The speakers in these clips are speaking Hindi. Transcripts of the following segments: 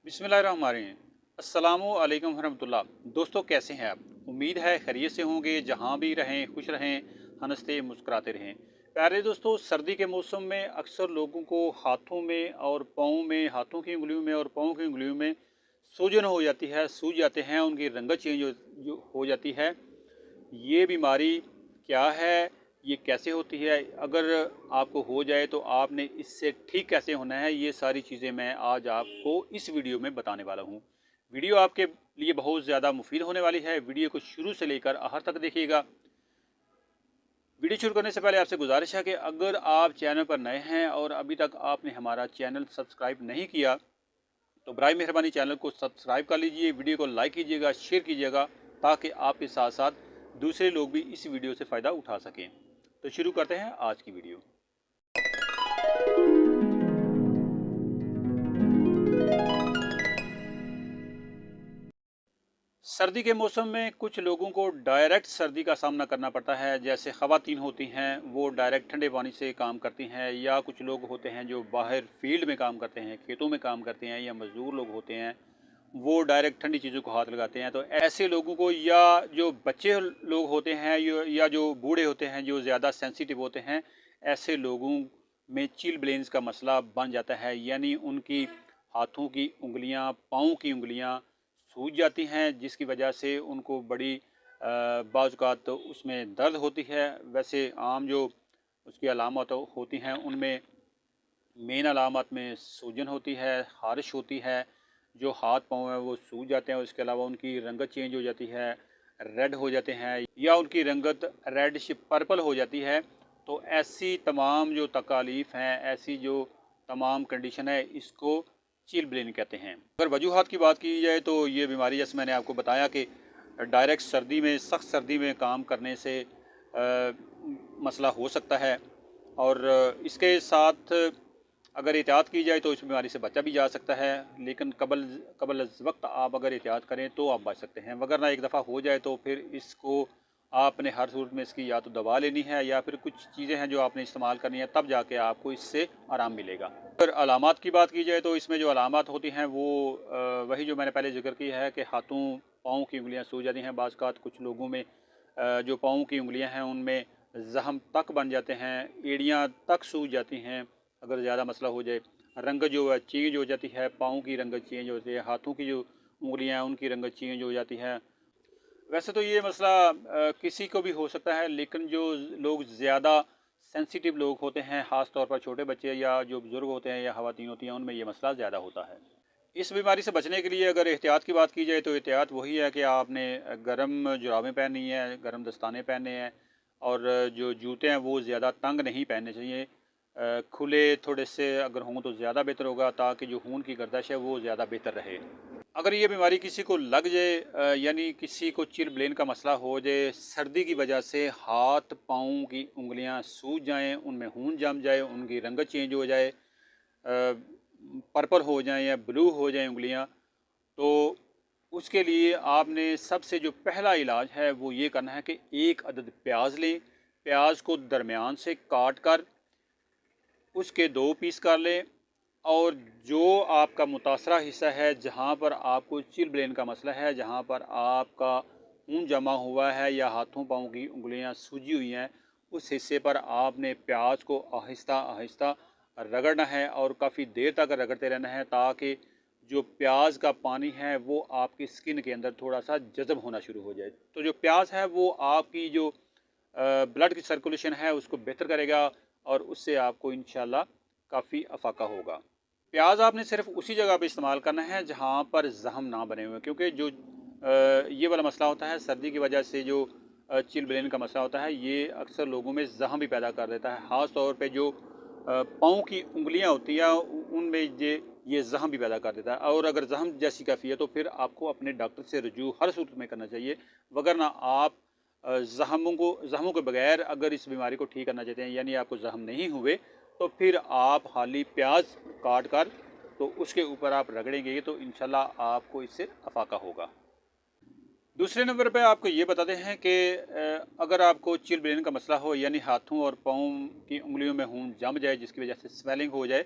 बिस्मिल्लाहिर्रहमानिर्रहीम। अस्सलामु अलैकुम वरहमतुल्लाह। दोस्तों, कैसे हैं आप? उम्मीद है खैरियत से होंगे। जहाँ भी रहें खुश रहें, हंसते मुस्कुराते रहें। प्यारे दोस्तों, सर्दी के मौसम में अक्सर लोगों को हाथों में और पाँव में, हाथों की उंगलियों में और पाँव की उंगलियों में सूजन हो जाती है, सूज जाते हैं, उनकी रंगत चेंज जो हो जाती है। ये बीमारी क्या है, ये कैसे होती है, अगर आपको हो जाए तो आपने इससे ठीक कैसे होना है, ये सारी चीज़ें मैं आज आपको इस वीडियो में बताने वाला हूँ। वीडियो आपके लिए बहुत ज़्यादा मुफीद होने वाली है। वीडियो को शुरू से लेकर आखिर तक देखिएगा। वीडियो शुरू करने से पहले आपसे गुजारिश है कि अगर आप चैनल पर नए हैं और अभी तक आपने हमारा चैनल सब्सक्राइब नहीं किया तो बराए मेहरबानी चैनल को सब्सक्राइब कर लीजिए, वीडियो को लाइक कीजिएगा, शेयर कीजिएगा, ताकि आपके साथ साथ दूसरे लोग भी इस वीडियो से फ़ायदा उठा सकें। तो शुरू करते हैं आज की वीडियो। सर्दी के मौसम में कुछ लोगों को डायरेक्ट सर्दी का सामना करना पड़ता है। जैसे ख़वातीन होती हैं वो डायरेक्ट ठंडे पानी से काम करती हैं, या कुछ लोग होते हैं जो बाहर फील्ड में काम करते हैं, खेतों में काम करते हैं, या मज़दूर लोग होते हैं वो डायरेक्ट ठंडी चीज़ों को हाथ लगाते हैं। तो ऐसे लोगों को, या जो बच्चे लोग होते हैं, या जो बूढ़े होते हैं जो ज़्यादा सेंसिटिव होते हैं, ऐसे लोगों में चिलब्लेन्स का मसला बन जाता है। यानी उनकी हाथों की उंगलियां, पाँव की उंगलियां सूज जाती हैं, जिसकी वजह से उनको बड़ी बाज़ औक़ात तो उसमें दर्द होती है। वैसे आम जो उसकी अलामत होती हैं उनमें मेन अलामत में सूजन होती है, ख़ारिश होती है, जो हाथ पाँव हैं वो सूज जाते हैं। उसके अलावा उनकी रंगत चेंज हो जाती है, रेड हो जाते हैं, या उनकी रंगत रेडिश पर्पल हो जाती है। तो ऐसी तमाम जो तकालीफ हैं, ऐसी जो तमाम कंडीशन है, इसको चिलब्लेन कहते हैं। अगर वजूहात की बात की जाए तो ये बीमारी, जैसे मैंने आपको बताया कि डायरेक्ट सर्दी में, सख्त सर्दी में काम करने से मसला हो सकता है। और इसके साथ अगर एहतियात की जाए तो इस बीमारी से बचा भी जा सकता है, लेकिन कबल वक्त आप अगर एहतियात करें तो आप बच सकते हैं। वगरना एक दफ़ा हो जाए तो फिर इसको आपने हर सूरत में इसकी या तो दवा लेनी है, या फिर कुछ चीज़ें हैं जो आपने इस्तेमाल करनी है, तब जाके आपको इससे आराम मिलेगा। अगर अलामात की बात की जाए तो इसमें जो अलामात होती हैं वो वही जो मैंने पहले जिक्र की है कि हाथों पाँव की उंगलियां सूज जाती हैं। बाज़ औक़ात कुछ लोगों में जो पाँव की उंगलियां हैं उनमें ज़ख्म तक बन जाते हैं, एड़ियाँ तक सूज जाती हैं अगर ज़्यादा मसला हो जाए। रंगत जो है चेंज हो जाती है, पाँव की रंगत चेंज होती है, हाथों की जो उंगलियां हैं उनकी रंगत चेंज हो जाती है। वैसे तो ये मसला किसी को भी हो सकता है, लेकिन जो लोग ज़्यादा सेंसिटिव लोग होते हैं, ख़ास तौर पर छोटे बच्चे या जो बुज़ुर्ग होते हैं या ख़वातीन होती हैं, उनमें ये मसला ज़्यादा होता है। इस बीमारी से बचने के लिए अगर एहतियात की बात की जाए तो एहतियात वही है कि आपने गर्म जुराबें पहननी है, गर्म दस्ताने पहनने हैं, और जो जूते हैं वो ज़्यादा तंग नहीं पहनने चाहिए। खुले थोड़े से अगर हों तो ज़्यादा बेहतर होगा, ताकि जो खून की गर्दिश है वो ज़्यादा बेहतर रहे। अगर ये बीमारी किसी को लग जाए, यानी किसी को चिलब्लेन का मसला हो जाए, सर्दी की वजह से हाथ पाँव की उंगलियां सूज जाएं, उनमें खून जम जाए, उनकी रंगत चेंज हो जाए, पर्पल हो जाएं या ब्लू हो जाएं उंगलियां, तो उसके लिए आपने सबसे जो पहला इलाज है वो ये करना है कि एक अदद प्याज लें। प्याज को दरमियान से काट कर उसके 2 पीस कर लें, और जो आपका मुतासरा हिस्सा है, जहाँ पर आपको चिलब्लेन का मसला है, जहाँ पर आपका खून जमा हुआ है या हाथों पाँव की उंगलियां सूजी हुई हैं, उस हिस्से पर आपने प्याज को आहिस्ता आहिस्ता रगड़ना है और काफ़ी देर तक रगड़ते रहना है, ताकि जो प्याज का पानी है वो आपकी स्किन के अंदर थोड़ा सा जज़ब होना शुरू हो जाए। तो जो प्याज है वो आपकी जो ब्लड की सर्कुलेशन है उसको बेहतर करेगा, और उससे आपको इंशाल्लाह काफ़ी अफाका होगा। प्याज आपने सिर्फ उसी जगह पे इस्तेमाल करना है जहाँ पर ज़ख्म ना बने हुए, क्योंकि जो ये वाला मसला होता है सर्दी की वजह से, जो चिलब्लेन का मसला होता है, ये अक्सर लोगों में ज़ख्म भी पैदा कर देता है। ख़ास तौर पे जो पाँव की उंगलियां होती हैं उनमें ये ज़ख्म भी पैदा कर देता है, और अगर ज़ख्म जैसी कैफियत है तो फिर आपको अपने डॉक्टर से रजू हर सूरत में करना चाहिए। वगरना आप ज़ख्मों के बगैर अगर इस बीमारी को ठीक करना चाहते हैं, यानी आपको ज़ख्म नहीं हुए, तो फिर आप खाली प्याज काट कर तो उसके ऊपर आप रगड़ेंगे तो इंशाल्लाह आपको इससे अफाका होगा। दूसरे नंबर पे आपको ये बताते हैं कि अगर आपको चिलब्लेन का मसला हो, यानी हाथों और पाँव की उंगलियों में खून जम जाए जिसकी वजह से स्वेलिंग हो जाए,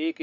1